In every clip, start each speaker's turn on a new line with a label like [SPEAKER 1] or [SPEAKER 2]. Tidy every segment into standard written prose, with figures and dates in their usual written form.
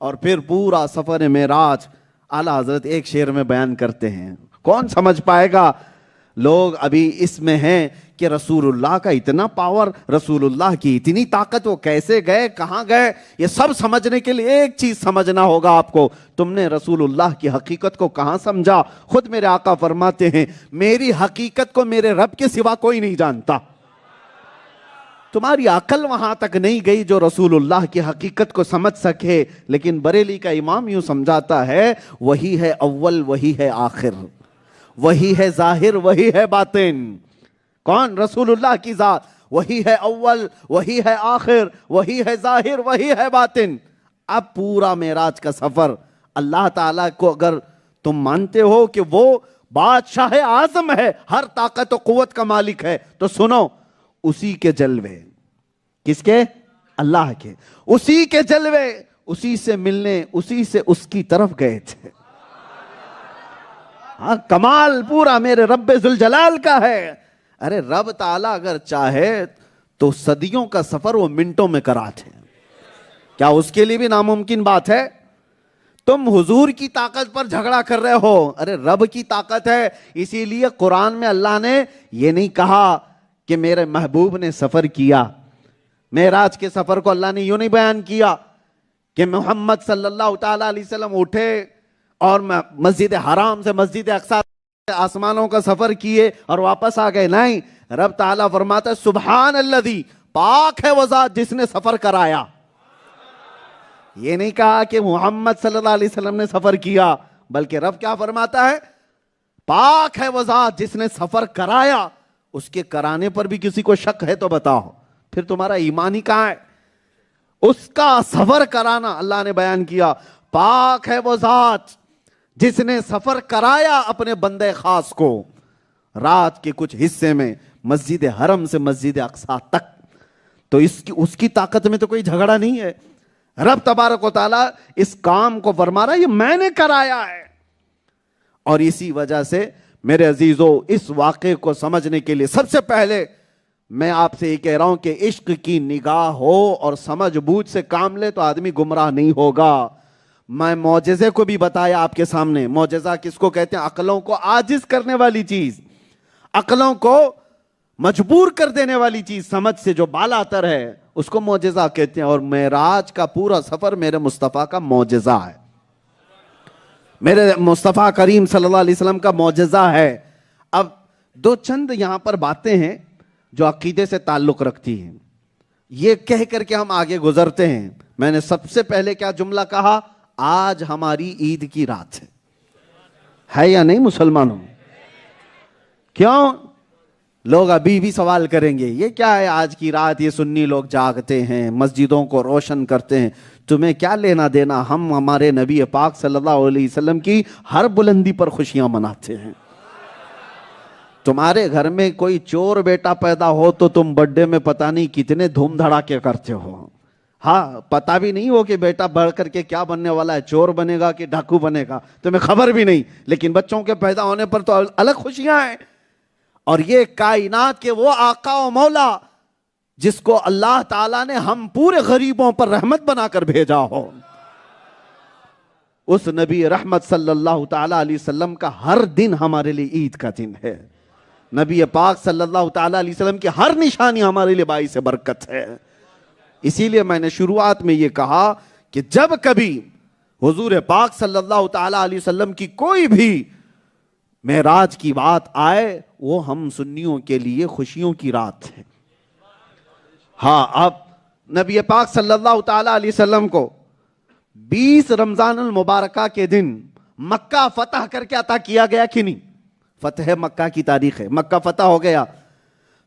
[SPEAKER 1] اور پھر پورا سفر معراج اعلیٰ حضرت ایک شعر میں بیان کرتے ہیں. کون سمجھ پائے گا؟ لوگ ابھی اس میں ہیں کہ رسول اللہ کا اتنا پاور، رسول اللہ کی اتنی طاقت، وہ کیسے گئے، کہاں گئے، یہ سب سمجھنے کے لیے ایک چیز سمجھنا ہوگا آپ کو. تم نے رسول اللہ کی حقیقت کو کہاں سمجھا؟ خود میرے آقا فرماتے ہیں میری حقیقت کو میرے رب کے سوا کوئی نہیں جانتا. تمہاری عقل وہاں تک نہیں گئی جو رسول اللہ کی حقیقت کو سمجھ سکے. لیکن بریلی کا امام یوں سمجھاتا ہے وہی ہے اول، وہی ہے آخر، وہی ہے ظاہر، وہی ہے باطن. کون؟ رسول اللہ کی ذات. وہی ہے اول، وہی ہے آخر، وہی ہے ظاہر، وہی ہے باطن. اب پورا معراج کا سفر اللہ تعالیٰ کو اگر تم مانتے ہو کہ وہ بادشاہ اعظم ہے، ہر طاقت و قوت کا مالک ہے، تو سنو، اسی کے جلوے. کس کے؟ اللہ کے. اسی کے جلوے، اسی سے ملنے، اسی سے اس کی طرف گئے تھے. ہاں، کمال پورا میرے رب ذوالجلال کا ہے. ارے رب تعالیٰ اگر چاہے تو صدیوں کا سفر وہ منٹوں میں کراتے. کیا اس کے لیے بھی ناممکن بات ہے؟ تم حضور کی طاقت پر جھگڑا کر رہے ہو، ارے رب کی طاقت ہے. اسی لیے قرآن میں اللہ نے یہ نہیں کہا کہ میرے محبوب نے سفر کیا. معراج کے سفر کو اللہ نے یوں نہیں بیان کیا کہ محمد صلی اللہ تعالیٰ علیہ وسلم اٹھے اور مسجد حرام سے مسجد اقصی آسمانوں کا سفر کیے اور واپس آ گئے. نہیں، رب تعالیٰ فرماتا ہے سبحان الذی، پاک ہے وہ ذات جس نے سفر کرایا. یہ نہیں کہا کہ محمد صلی اللہ علیہ وسلم نے سفر کیا، بلکہ رب کیا فرماتا ہے؟ پاک ہے وہ ذات جس نے سفر کرایا. اس کے کرانے پر بھی کسی کو شک ہے تو بتاؤ، پھر تمہارا ایمان ہی کہاں ہے؟ اس کا سفر کرانا اللہ نے بیان کیا. پاک ہے وہ ذات جس نے سفر کرایا اپنے بندے خاص کو رات کے کچھ حصے میں مسجد حرم سے مسجد اقصی تک. تو اس کی طاقت میں تو کوئی جھگڑا نہیں ہے. رب تبارک و تعالیٰ اس کام کو فرما رہا ہے یہ میں نے کرایا ہے. اور اسی وجہ سے میرے عزیزو، اس واقعے کو سمجھنے کے لیے سب سے پہلے میں آپ سے یہ کہہ رہا ہوں کہ عشق کی نگاہ ہو اور سمجھ بوجھ سے کام لے تو آدمی گمراہ نہیں ہوگا. میں معجزے کو بھی بتایا آپ کے سامنے. معجزہ کس کو کہتے ہیں؟ عقلوں کو عاجز کرنے والی چیز، عقلوں کو مجبور کر دینے والی چیز، سمجھ سے جو بالا تر ہے اس کو معجزہ کہتے ہیں. اور معراج کا پورا سفر میرے مصطفیٰ کا معجزہ ہے، میرے مصطفیٰ کریم صلی اللہ علیہ وسلم کا معجزہ ہے. اب دو چند یہاں پر باتیں ہیں جو عقیدے سے تعلق رکھتی ہیں. یہ کہہ کر کے ہم آگے گزرتے ہیں. میں نے سب سے پہلے کیا جملہ کہا؟ آج ہماری عید کی رات ہے یا نہیں مسلمانوں؟ کیوں؟ لوگ ابھی بھی سوال کریں گے یہ کیا ہے آج کی رات؟ یہ سنی لوگ جاگتے ہیں، مسجدوں کو روشن کرتے ہیں، تمہیں کیا لینا دینا؟ ہم ہمارے نبی پاک صلی اللہ علیہ وسلم کی ہر بلندی پر خوشیاں مناتے ہیں. تمہارے گھر میں کوئی چور بیٹا پیدا ہو تو تم برتھڈے میں پتہ نہیں کتنے دھوم دھڑاکے کرتے ہو. ہاں، پتہ بھی نہیں ہو کہ بیٹا بڑھ کر کے کیا بننے والا ہے، چور بنے گا کہ ڈاکو بنے گا، تمہیں خبر بھی نہیں. لیکن بچوں کے پیدا ہونے پر تو الگ خوشیاں ہیں. اور یہ کائنات کے وہ آقا و مولا جس کو اللہ تعالیٰ نے ہم پورے غریبوں پر رحمت بنا کر بھیجا ہو، اس نبی رحمت صلی اللہ تعالیٰ علیہ وسلم کا ہر دن ہمارے لیے عید کا دن ہے. نبی پاک صلی اللہ تعالیٰ علیہ وسلم کی ہر نشانی ہمارے لیے باعث برکت ہے. اسی لیے میں نے شروعات میں یہ کہا کہ جب کبھی حضور پاک صلی اللہ تعالیٰ علیہ وسلم کی کوئی بھی معراج کی بات آئے وہ ہم سنیوں کے لیے خوشیوں کی رات ہے. ہاں، اب نبی پاک صلی اللہ تعالیٰ علیہ وسلم کو 20 رمضان المبارکہ کے دن مکہ فتح کر کے عطا کیا گیا کہ نہیں؟ فتح مکہ کی تاریخ ہے، مکہ فتح ہو گیا.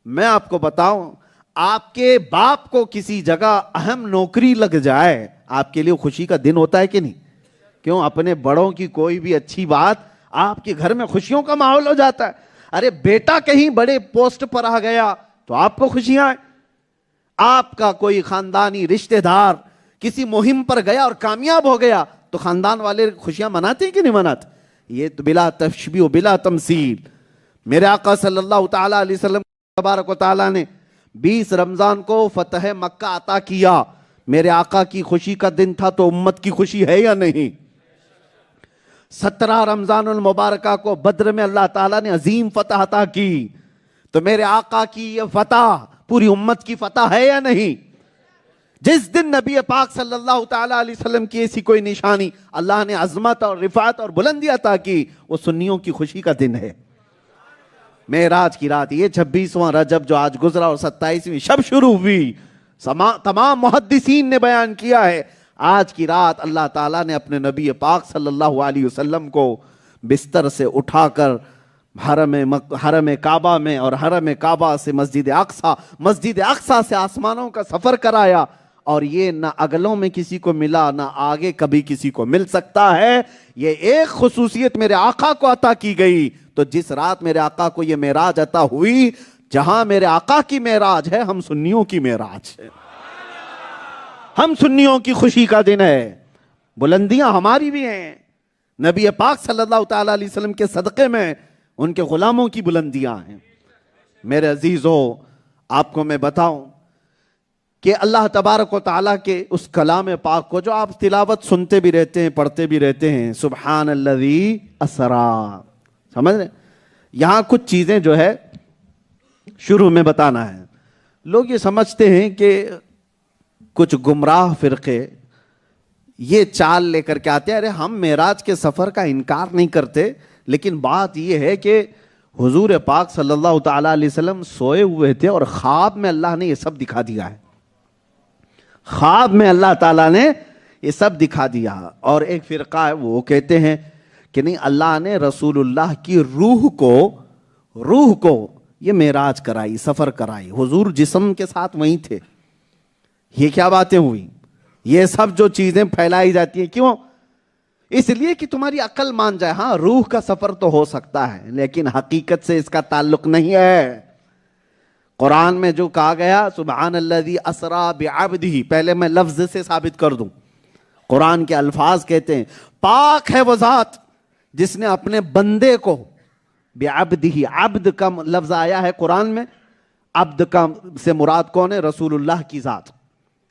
[SPEAKER 1] میں آپ کو بتاؤں، آپ کے باپ کو کسی جگہ اہم نوکری لگ جائے آپ کے لیے خوشی کا دن ہوتا ہے کہ نہیں؟ کیوں؟ اپنے بڑوں کی کوئی بھی اچھی بات، آپ کے گھر میں خوشیوں کا ماحول ہو جاتا ہے. ارے بیٹا کہیں بڑے پوسٹ پر آ گیا تو آپ کو خوشیاں ہیں. آپ کا کوئی خاندانی رشتہ دار کسی مہم پر گیا اور کامیاب ہو گیا تو خاندان والے خوشیاں مناتے ہیں کہ نہیں مناتے؟ یہ تو بلا تشبیہ و بلا تمثیل میرے آقا صلی اللہ تعالیٰ علیہ وسلم تبارک و تعالیٰ نے 20 رمضان کو فتح مکہ عطا کیا. میرے آقا کی خوشی کا دن تھا تو امت کی خوشی ہے یا نہیں؟ 17 رمضان المبارکہ کو بدر میں اللہ تعالیٰ نے عظیم فتح عطا کی، تو میرے آقا کی یہ فتح پوری امت کی فتح ہے یا نہیں؟ جس دن نبی پاک صلی اللہ تعالیٰ علیہ وسلم کی ایسی کوئی نشانی اللہ نے عظمت اور رفعت اور بلندی عطا کی، وہ سنیوں کی خوشی کا دن ہے، معراج کی رات۔ یہ 26واں رجب جو آج گزرا اور 27ویں شب شروع ہوئی، تمام محدثین نے بیان کیا ہے، آج کی رات اللہ تعالیٰ نے اپنے نبی پاک صلی اللہ علیہ وسلم کو بستر سے اٹھا کر حرم کعبہ میں اور حرم کعبہ سے مسجد اقصیٰ سے آسمانوں کا سفر کرایا، اور یہ نہ اگلوں میں کسی کو ملا نہ آگے کبھی کسی کو مل سکتا ہے۔ یہ ایک خصوصیت میرے آقا کو عطا کی گئی، تو جس رات میرے آقا کو یہ معراج عطا ہوئی، جہاں میرے آقا کی معراج ہے، ہم سنیوں کی معراج ہے، ہم سنیوں کی خوشی کا دن ہے، بلندیاں ہماری بھی ہیں، نبی پاک صلی اللہ تعالیٰ علیہ وسلم کے صدقے میں ان کے غلاموں کی بلندیاں ہیں۔ میرے عزیزو، آپ کو میں بتاؤں کہ اللہ تبارک و تعالیٰ کے اس کلام پاک کو جو آپ تلاوت سنتے بھی رہتے ہیں، پڑھتے بھی رہتے ہیں، سبحان الذی اسرا، سمجھ رہے؟ یہاں کچھ چیزیں جو ہے شروع میں بتانا ہے۔ لوگ یہ سمجھتے ہیں کہ کچھ گمراہ فرقے یہ چال لے کر کے آتے ہیں، ارے ہم معراج کے سفر کا انکار نہیں کرتے، لیکن بات یہ ہے کہ حضور پاک صلی اللہ تعالیٰ علیہ وسلم سوئے ہوئے تھے اور خواب میں اللہ نے یہ سب دکھا دیا ہے، خواب میں اللہ تعالیٰ نے یہ سب دکھا دیا۔ اور ایک فرقہ ہے وہ کہتے ہیں کہ نہیں، اللہ نے رسول اللہ کی روح کو یہ معراج کرائی، سفر کرائی، حضور جسم کے ساتھ وہیں تھے۔ یہ کیا باتیں ہوئی؟ یہ سب جو چیزیں پھیلائی جاتی ہیں، کیوں؟ اس لیے کہ تمہاری عقل مان جائے، ہاں روح کا سفر تو ہو سکتا ہے لیکن حقیقت سے اس کا تعلق نہیں ہے۔ قرآن میں جو کہا گیا سبحان الذی اسرا بعبدہ، پہلے میں لفظ سے ثابت کر دوں، قرآن کے الفاظ کہتے ہیں پاک ہے وہ ذات جس نے اپنے بندے کو بعبدہ، عبد کا لفظ آیا ہے قرآن میں، عبد کا سے مراد کون ہے؟ رسول اللہ کی ذات۔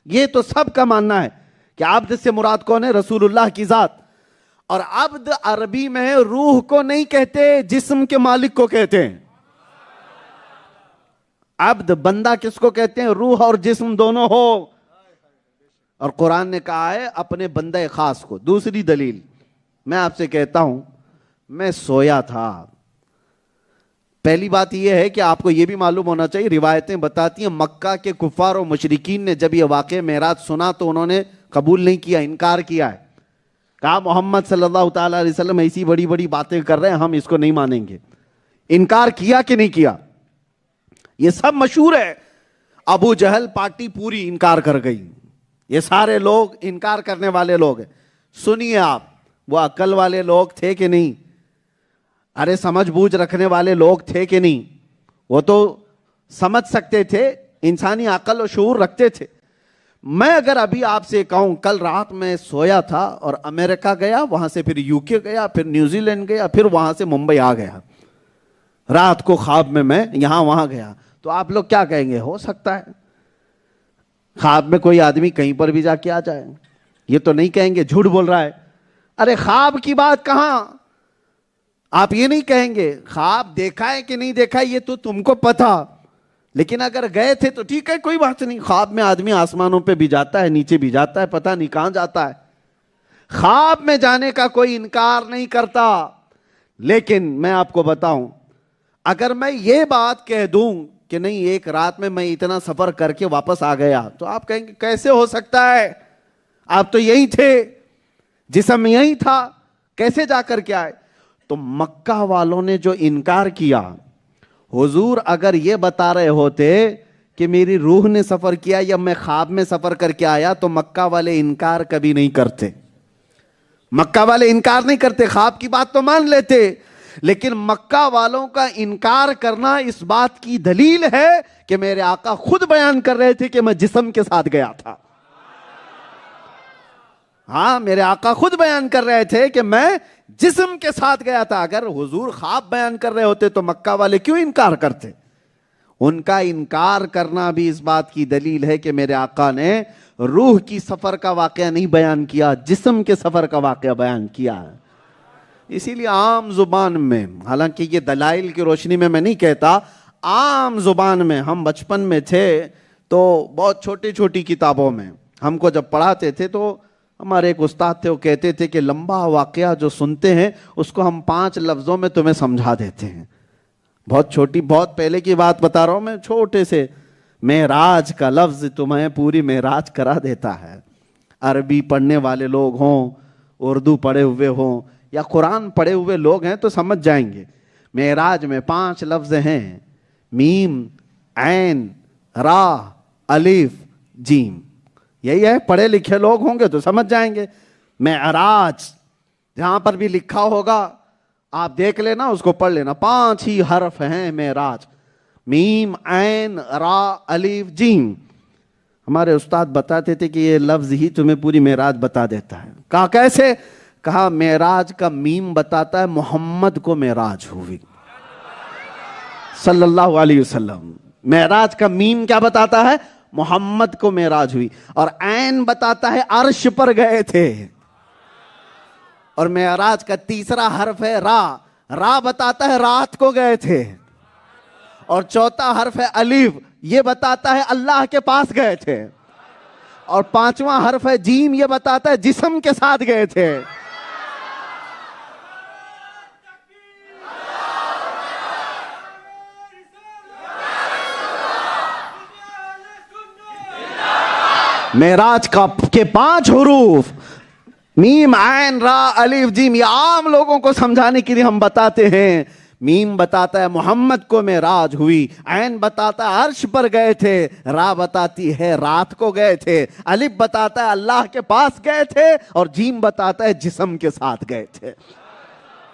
[SPEAKER 1] یہ تو سب کا ماننا ہے کہ عبد سے مراد کون ہے؟ رسول اللہ کی ذات۔ اور عبد عربی میں روح کو نہیں کہتے، جسم کے مالک کو کہتے ہیں۔ عبد بندہ کس کو کہتے ہیں؟ روح اور جسم دونوں ہو، اور قرآن نے کہا ہے اپنے بندے خاص کو۔ دوسری دلیل میں آپ سے کہتا ہوں، میں سویا تھا۔ پہلی بات یہ ہے کہ آپ کو یہ بھی معلوم ہونا چاہیے، روایتیں بتاتی ہیں مکہ کے کفار و مشرکین نے جب یہ واقعہ معراج سنا تو انہوں نے قبول نہیں کیا، انکار کیا ہے، کہا محمد صلی اللہ تعالیٰ علیہ وسلم ایسی بڑی بڑی باتیں کر رہے ہیں، ہم اس کو نہیں مانیں گے۔ انکار کیا کہ نہیں کیا؟ یہ سب مشہور ہے۔ ابو جہل پارٹی پوری انکار کر گئی، یہ سارے لوگ انکار کرنے والے لوگ ہیں۔ سنیے آپ، وہ عقل والے لوگ تھے کہ نہیں؟ ارے سمجھ بوجھ رکھنے والے لوگ تھے کہ نہیں؟ وہ تو سمجھ سکتے تھے، انسانی عقل و شعور رکھتے تھے۔ میں اگر ابھی آپ سے کہوں کل رات میں سویا تھا اور امریکہ گیا، وہاں سے پھر یو کے گیا، پھر نیوزی لینڈ گیا، پھر وہاں سے ممبئی آ گیا، رات کو خواب میں یہاں وہاں گیا، تو آپ لوگ کیا کہیں گے؟ ہو سکتا ہے خواب میں کوئی آدمی کہیں پر بھی جا کے آ جائے، یہ تو نہیں کہیں گے جھوٹ بول رہا ہے۔ ارے خواب کی بات کہاں، آپ یہ نہیں کہیں گے خواب دیکھا ہے کہ نہیں دیکھا ہے یہ تو تم کو پتا، لیکن اگر گئے تھے تو ٹھیک ہے، کوئی بات نہیں۔ خواب میں آدمی آسمانوں پہ بھی جاتا ہے، نیچے بھی جاتا ہے، پتہ نہیں کہاں جاتا ہے۔ خواب میں جانے کا کوئی انکار نہیں کرتا، لیکن میں آپ کو بتاؤں، اگر میں یہ بات کہہ دوں کہ نہیں ایک رات میں اتنا سفر کر کے واپس آ گیا، تو آپ کہیں گے کیسے ہو سکتا ہے؟ آپ تو یہی تھے، جسم یہی تھا، کیسے جا کر کے آئے؟ تو مکہ والوں نے جو انکار کیا، حضور اگر یہ بتا رہے ہوتے کہ میری روح نے سفر کیا یا میں خواب میں سفر کر کے آیا، تو مکہ والے انکار کبھی نہیں کرتے، مکہ والے انکار نہیں کرتے، خواب کی بات تو مان لیتے۔ لیکن مکہ والوں کا انکار کرنا اس بات کی دلیل ہے کہ میرے آقا خود بیان کر رہے تھے کہ میں جسم کے ساتھ گیا تھا۔ ہاں، میرے آقا خود بیان کر رہے تھے کہ میں جسم کے ساتھ گیا تھا۔ اگر حضور خواب بیان کر رہے ہوتے تو مکہ والے کیوں انکار کرتے؟ ان کا انکار کرنا بھی اس بات کی دلیل ہے کہ میرے آقا نے روح کی سفر کا واقعہ نہیں بیان کیا، جسم کے سفر کا واقعہ بیان کیا ہے۔ اسی لیے عام زبان میں، حالانکہ یہ دلائل کی روشنی میں نہیں کہتا، عام زبان میں ہم بچپن میں تھے تو بہت چھوٹی چھوٹی کتابوں میں ہم کو جب پڑھاتے تھے تو ہمارے ایک استاد تھے، وہ کہتے تھے کہ لمبا واقعہ جو سنتے ہیں اس کو ہم 5 لفظوں میں تمہیں سمجھا دیتے ہیں۔ بہت چھوٹی، بہت پہلے کی بات بتا رہا ہوں میں، چھوٹے سے معراج کا لفظ تمہیں پوری معراج کرا دیتا ہے۔ عربی پڑھنے والے لوگ ہوں، اردو پڑھے ہوئے ہوں یا قرآن پڑھے ہوئے لوگ ہیں تو سمجھ جائیں گے۔ معراج میں 5 لفظ ہیں، میم، عین، را، الف، جیم۔ یہی ہے، پڑھے لکھے لوگ ہوں گے تو سمجھ جائیں گے۔ معراج جہاں پر بھی لکھا ہوگا آپ دیکھ لینا، اس کو پڑھ لینا، 5 ہی حرف ہیں معراج، میم، عین، را، الف، جیم۔ ہمارے استاد بتاتے تھے کہ یہ لفظ ہی تمہیں پوری معراج بتا دیتا ہے۔ کہا کیسے؟ کہا معراج کا میم بتاتا ہے محمد کو معراج ہوئی صلی اللہ علیہ وسلم۔ معراج کا میم کیا بتاتا ہے؟ محمد کو معراج ہوئی۔ اور عین بتاتا ہے عرش پر گئے تھے۔ اور معراج کا تیسرا حرف ہے را، را بتاتا ہے رات کو گئے تھے۔ اور چوتھا حرف ہے الف، یہ بتاتا ہے اللہ کے پاس گئے تھے۔ اور 5واں حرف ہے جیم، یہ بتاتا ہے جسم کے ساتھ گئے تھے۔ معراج کے 5 حروف میم، عین، را، الف، جیم، یہ عام لوگوں کو سمجھانے کے لیے ہم بتاتے ہیں۔ میم بتاتا ہے محمد کو معراج ہوئی، عین بتاتا ہے عرش پر گئے تھے، را بتاتی ہے رات کو گئے تھے، الف بتاتا ہے اللہ کے پاس گئے تھے، اور جیم بتاتا ہے جسم کے ساتھ گئے تھے۔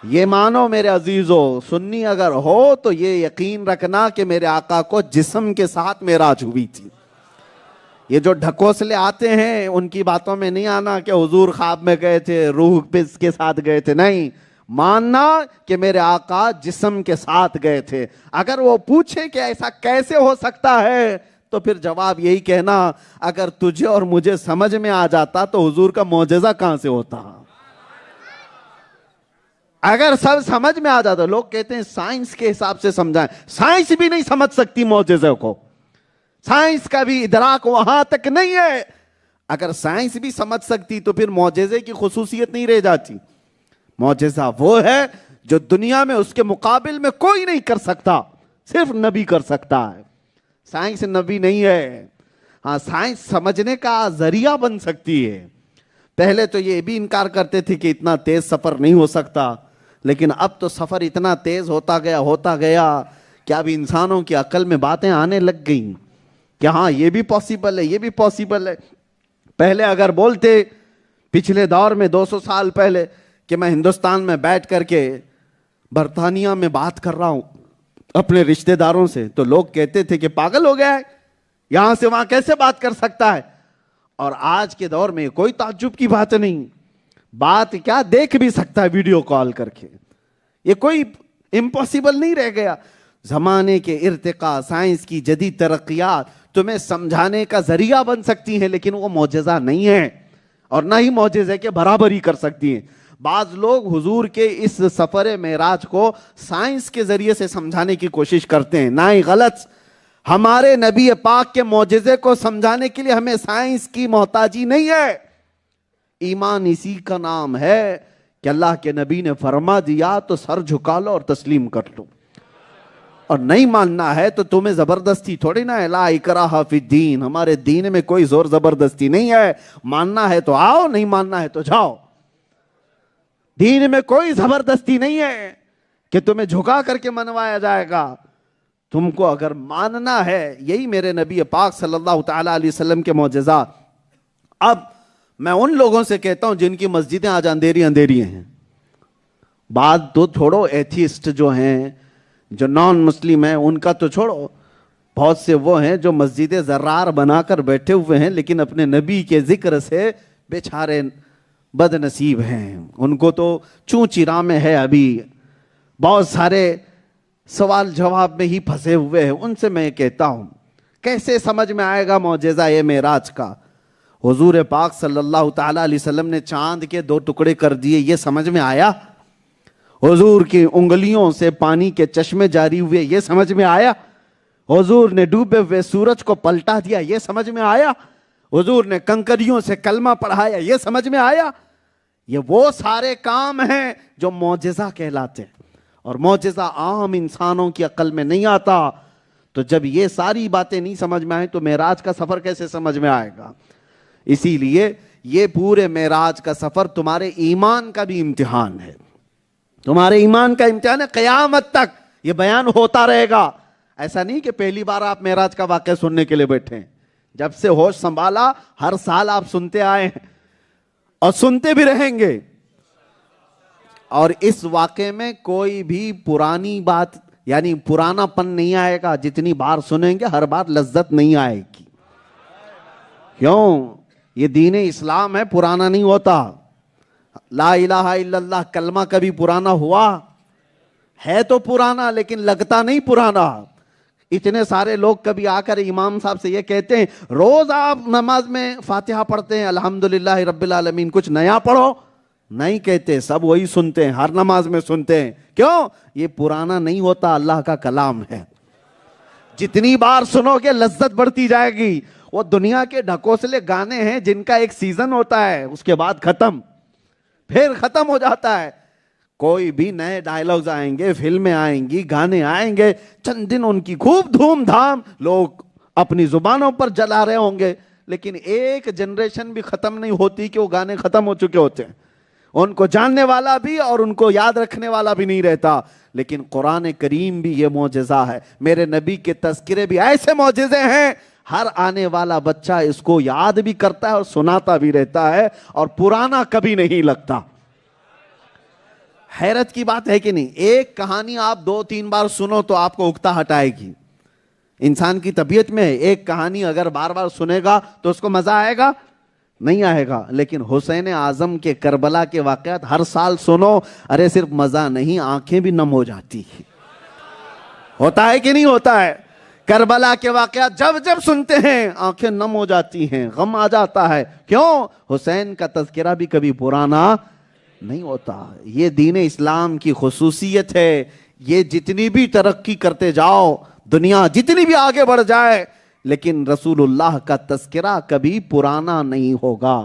[SPEAKER 1] یہ مانو میرے عزیزو، سنی اگر ہو تو یہ یقین رکھنا کہ میرے آقا کو جسم کے ساتھ معراج ہوئی تھی۔ یہ جو ڈھکوسلے آتے ہیں ان کی باتوں میں نہیں آنا کہ حضور خواب میں گئے تھے، روح پس کے ساتھ گئے تھے، نہیں، ماننا کہ میرے آقا جسم کے ساتھ گئے تھے۔ اگر وہ پوچھے کہ ایسا کیسے ہو سکتا ہے تو پھر جواب یہی کہنا، اگر تجھے اور مجھے سمجھ میں آ جاتا تو حضور کا معجزہ کہاں سے ہوتا۔ اگر سب سمجھ میں آ جاتا، لوگ کہتے ہیں سائنس کے حساب سے سمجھائیں، سائنس بھی نہیں سمجھ سکتی معجزے کو، سائنس کا بھی ادراک وہاں تک نہیں ہے۔ اگر سائنس بھی سمجھ سکتی تو پھر معجزے کی خصوصیت نہیں رہ جاتی۔ معجزہ وہ ہے جو دنیا میں اس کے مقابل میں کوئی نہیں کر سکتا، صرف نبی کر سکتا ہے۔ سائنس نبی نہیں ہے۔ ہاں، سائنس سمجھنے کا ذریعہ بن سکتی ہے۔ پہلے تو یہ بھی انکار کرتے تھے کہ اتنا تیز سفر نہیں ہو سکتا، لیکن اب تو سفر اتنا تیز ہوتا گیا کہ اب انسانوں کی عقل میں باتیں آنے لگ گئیں کہ ہاں یہ بھی پاسیبل ہے، یہ بھی پاسیبل ہے۔ پہلے اگر بولتے پچھلے دور میں 200 سال پہلے کہ میں ہندوستان میں بیٹھ کر کے برطانیہ میں بات کر رہا ہوں اپنے رشتہ داروں سے، تو لوگ کہتے تھے کہ پاگل ہو گیا ہے، یہاں سے وہاں کیسے بات کر سکتا ہے۔ اور آج کے دور میں کوئی تعجب کی بات نہیں، بات کیا دیکھ بھی سکتا ہے ویڈیو کال کر کے، یہ کوئی امپاسبل نہیں رہ گیا۔ زمانے کے ارتقاء، سائنس کی جدید ترقیات تمہیں سمجھانے کا ذریعہ بن سکتی ہیں، لیکن وہ معجزہ نہیں ہے اور نہ ہی معجزے کے برابری کر سکتی ہیں۔ بعض لوگ حضور کے اس سفر معراج کو سائنس کے ذریعے سے سمجھانے کی کوشش کرتے ہیں، نہ ہی غلط۔ ہمارے نبی پاک کے معجزے کو سمجھانے کے لیے ہمیں سائنس کی محتاجی نہیں ہے۔ ایمان اسی کا نام ہے کہ اللہ کے نبی نے فرما دیا تو سر جھکا لو اور تسلیم کر لو، اور نہیں ماننا ہے تو تمہیں زبردستی تھوڑی نہ ہے۔ لا اکراہ فی الدین، ہمارے دین میں کوئی زور زبردستی نہیں ہے، ماننا ہے تو آؤ، نہیں ماننا ہے تو جاؤ۔ دین میں کوئی زبردستی نہیں ہے کہ تمہیں جھکا کر کے منوایا جائے گا۔ تم کو اگر ماننا ہے، یہی میرے نبی پاک صلی اللہ تعالی علیہ وسلم کے معجزات۔ اب میں ان لوگوں سے کہتا ہوں جن کی مسجدیں آج اندھیری اندھیری ہیں، بات تو چھوڑو، ایتھیسٹ جو ہیں، جو نان مسلم ہیں، ان کا تو چھوڑو، بہت سے وہ ہیں جو مسجد زرار بنا کر بیٹھے ہوئے ہیں لیکن اپنے نبی کے ذکر سے بیچارے بد نصیب ہیں، ان کو تو چوں چرا میں ہے۔ ابھی بہت سارے سوال جواب میں ہی پھنسے ہوئے ہیں، ان سے میں کہتا ہوں کیسے سمجھ میں آئے گا معجزہ یہ معراج کا؟ حضور پاک صلی اللہ تعالی علیہ وسلم نے چاند کے 2 ٹکڑے کر دیے، یہ سمجھ میں آیا؟ حضور کی انگلیوں سے پانی کے چشمے جاری ہوئے، یہ سمجھ میں آیا؟ حضور نے ڈوبے ہوئے سورج کو پلٹا دیا، یہ سمجھ میں آیا؟ حضور نے کنکریوں سے کلمہ پڑھایا، یہ سمجھ میں آیا؟ یہ وہ سارے کام ہیں جو معجزہ کہلاتے ہیں، اور معجزہ عام انسانوں کی عقل میں نہیں آتا۔ تو جب یہ ساری باتیں نہیں سمجھ میں آئیں تو معراج کا سفر کیسے سمجھ میں آئے گا؟ اسی لیے یہ پورے معراج کا سفر تمہارے ایمان کا بھی امتحان ہے، تمہارے ایمان کا امتحان ہے، قیامت تک یہ بیان ہوتا رہے گا۔ ایسا نہیں کہ پہلی بار آپ معراج کا واقعہ سننے کے لیے بیٹھے ہیں، جب سے ہوش سنبھالا ہر سال آپ سنتے آئے ہیں اور سنتے بھی رہیں گے، اور اس واقعے میں کوئی بھی پرانی بات یعنی پرانا پن نہیں آئے گا۔ جتنی بار سنیں گے ہر بار لذت نہیں آئے گی۔ کیوں؟ یہ دین اسلام ہے، پرانا نہیں ہوتا۔ لا الہ الا اللہ کلمہ کبھی پرانا ہوا ہے؟ تو پرانا لیکن لگتا نہیں پرانا۔ اتنے سارے لوگ کبھی آ کر امام صاحب سے یہ کہتے ہیں روز آپ نماز میں فاتحہ پڑھتے ہیں الحمدللہ رب العالمین، کچھ نیا پڑھو، نہیں کہتے، سب وہی سنتے ہیں، ہر نماز میں سنتے ہیں۔ کیوں؟ یہ پرانا نہیں ہوتا، اللہ کا کلام ہے، جتنی بار سنو گے لذت بڑھتی جائے گی۔ وہ دنیا کے ڈھکوسلے گانے ہیں جن کا ایک سیزن ہوتا ہے، اس کے بعد ختم، پھر ختم ہو جاتا ہے۔ کوئی بھی نئے ڈائلاگز آئیں گے، فلمیں آئیں گی، گانے آئیں گے، چند دن ان کی خوب دھوم دھام لوگ اپنی زبانوں پر جلا رہے ہوں گے، لیکن ایک جنریشن بھی ختم نہیں ہوتی کہ وہ گانے ختم ہو چکے ہوتے ہیں، ان کو جاننے والا بھی اور ان کو یاد رکھنے والا بھی نہیں رہتا۔ لیکن قرآن کریم بھی یہ معجزہ ہے، میرے نبی کے تذکرے بھی ایسے معجزے ہیں، ہر آنے والا بچہ اس کو یاد بھی کرتا ہے اور سناتا بھی رہتا ہے، اور پرانا کبھی نہیں لگتا۔ حیرت کی بات ہے کہ نہیں؟ ایک کہانی آپ 2-3 بار سنو تو آپ کو اکتا ہٹائے گی۔ انسان کی طبیعت میں ایک کہانی اگر بار بار سنے گا تو اس کو مزہ آئے گا؟ نہیں آئے گا۔ لیکن حسین اعظم کے کربلا کے واقعات ہر سال سنو، ارے صرف مزہ نہیں، آنکھیں بھی نم ہو جاتی ہیں۔ ہوتا ہے کہ نہیں ہوتا ہے؟ کربلا کے واقعات جب جب سنتے ہیں آنکھیں نم ہو جاتی ہیں، غم آ جاتا ہے۔ کیوں؟ حسین کا تذکرہ بھی کبھی پرانا نہیں ہوتا۔ یہ دین اسلام کی خصوصیت ہے۔ یہ جتنی بھی ترقی کرتے جاؤ، دنیا جتنی بھی آگے بڑھ جائے، لیکن رسول اللہ کا تذکرہ کبھی پرانا نہیں ہوگا۔